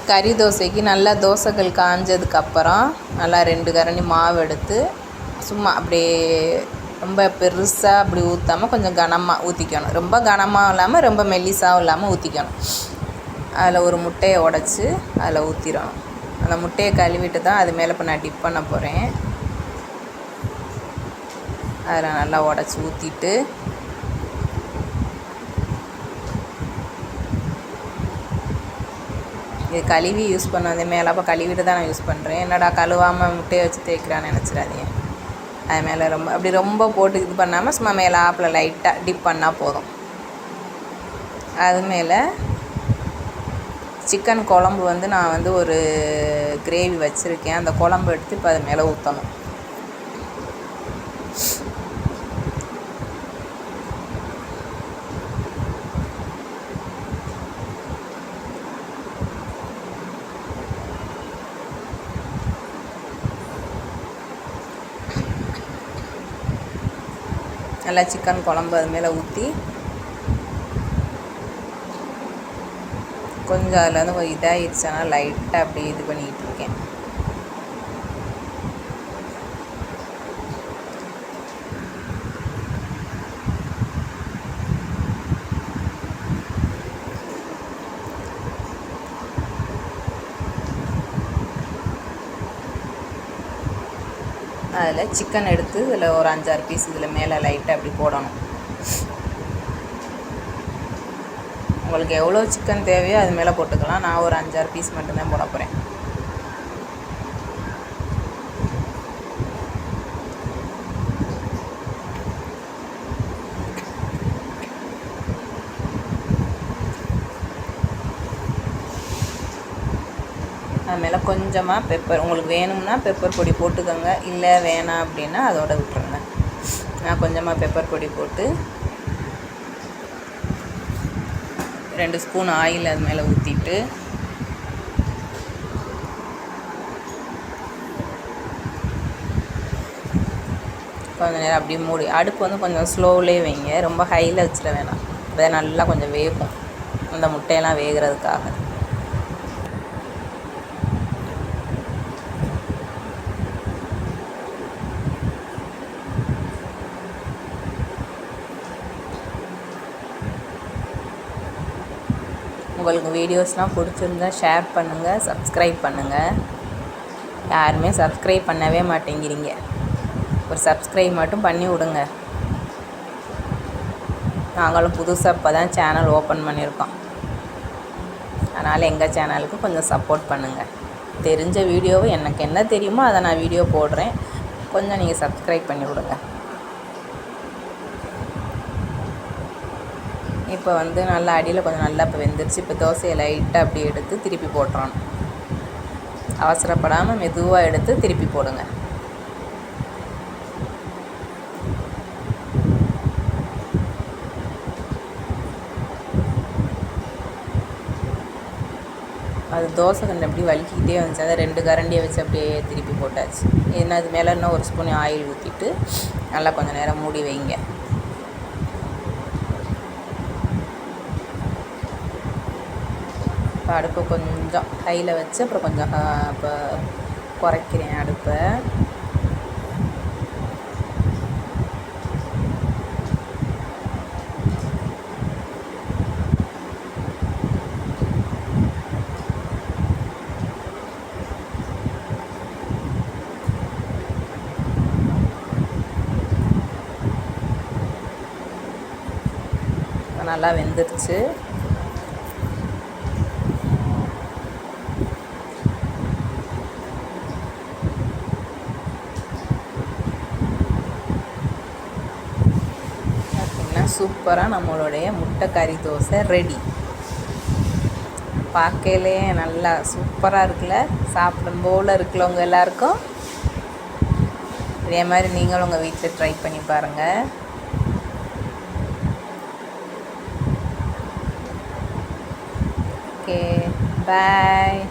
கறி தோசைக்கு நல்லா தோசைகள் காஞ்சதுக்கப்புறம் நல்லா 2 கரண்டி மாவு எடுத்து சும்மா அப்படியே ரொம்ப பெருசாக அப்படி ஊற்றாமல் கொஞ்சம் கனமாக ஊற்றிக்கணும். ரொம்ப கனமாகவும் இல்லாமல் ரொம்ப மெல்லிசாகவும் இல்லாமல் ஊற்றிக்கணும். அதில் ஒரு முட்டையை உடச்சி அதில் ஊற்றிடணும். அந்த முட்டையை கழுவிட்டு தான் அது மேலே இப்போ நான் டிப் பண்ண போகிறேன். அதில் நல்லா உடச்சி ஊற்றிட்டு இது கழுவி யூஸ் பண்ணது மேலே அப்போ கழுவிட்டு தான் நான் யூஸ் பண்ணுறேன். என்னடா கழுவாமல் முட்டையை வச்சு தேய்க்கிறான்னு நினச்சிடாதீங்க. அது மேலே ரொம்ப போட்டு இது பண்ணாமல் சும்மா மேலே ஆப்பில் லைட்டாக டிப் பண்ணால் போதும். அது மேலே சிக்கன் குழம்பு நான் ஒரு கிரேவி வச்சுருக்கேன். அந்த குழம்பு எடுத்து இப்போ அது மேலே ஊற்றணும். நல்லா சிக்கன் குழம்பு அது மேலே ஊற்றி கொஞ்சம் அதில் ஒரு இதாகிடுச்சுன்னா லைட்டாக அப்படியே இது பண்ணிக்கிட்டு இருக்கேன். அதில் சிக்கன் எடுத்து இதில் ஒரு 5-6 பீஸ் இதில் மேலே லைட்டாக அப்படி போடணும். உங்களுக்கு எவ்வளோ சிக்கன் தேவையோ அது மேலே போட்டுக்கலாம். நான் ஒரு 5-6 பீஸ் மட்டும்தான் போட போகிறேன். அது மேலே கொஞ்சமாக பெப்பர், உங்களுக்கு வேணும்னா பெப்பர் பொடி போட்டுக்கோங்க. இல்லை வேணாம் அப்படின்னா அதோட விட்டுருங்க. நான் கொஞ்சமாக பெப்பர் பொடி போட்டு 2 ஸ்பூன் ஆயில் அது மேலே ஊற்றிட்டு கொஞ்சம் நேரம் அப்படியே மூடி அடுப்பு கொஞ்சம் ஸ்லோவிலே வைங்க. ரொம்ப ஹையில் வச்சிட வேணாம். அப்போ நல்லா கொஞ்சம் வேகும் அந்த முட்டையெல்லாம் வேகிறதுக்காக. உங்களுக்கு வீடியோஸ்லாம் பிடிச்சிருந்தா ஷேர் பண்ணுங்கள், சப்ஸ்கிரைப் பண்ணுங்கள். யாருமே சப்ஸ்கிரைப் பண்ணவே மாட்டேங்கிறீங்க. ஒரு சப்ஸ்கிரைப் மட்டும் பண்ணி விடுங்க. நாங்களும் புதுசாக இப்போ தான் சேனல் ஓப்பன் பண்ணியிருக்கோம். அதனால் எங்கள் சேனலுக்கு கொஞ்சம் சப்போர்ட் பண்ணுங்கள். தெரிஞ்ச வீடியோவை எனக்கு என்ன தெரியுமோ அதை நான் வீடியோ போடுறேன். கொஞ்சம் நீங்கள் சப்ஸ்கிரைப் பண்ணி விடுங்க. இப்போ நல்லா அடியில் கொஞ்சம் நல்லா இப்போ வெந்துருச்சு. இப்போ தோசையை லைட்டாக அப்படி எடுத்து திருப்பி போட்டுறணும். அவசரப்படாமல் மெதுவாக எடுத்து திருப்பி போடுங்க. அது தோசை கண்டு அப்படி வலிக்கிட்டே வந்துச்சு. அதை 2 கரண்டியை வச்சு அப்படியே திருப்பி போட்டாச்சு. ஏன்னா அது மேலே இன்னும் 1 ஸ்பூன் ஆயில் ஊற்றிட்டு நல்லா கொஞ்சம் நேரம் மூடி வைங்க. இப்போ அடுப்பை கொஞ்சம் ஹையில் வச்சு அப்புறம் கொஞ்சம் இப்போ குறைக்கிறேன் அடுப்பை. நல்லா வெந்துருச்சு. சூப்பராக நம்மளுடைய முட்டை கறி தோசை ரெடி. பார்க்கலே நல்லா சூப்பராக இருக்குல்ல, சாப்பிடும் போல் இருக்குல்ல. உங்கள் எல்லாருக்கும் இதே மாதிரி நீங்களும் உங்கள் வீட்டில் ட்ரை பண்ணி பாருங்கள். ஓகே, பாய்.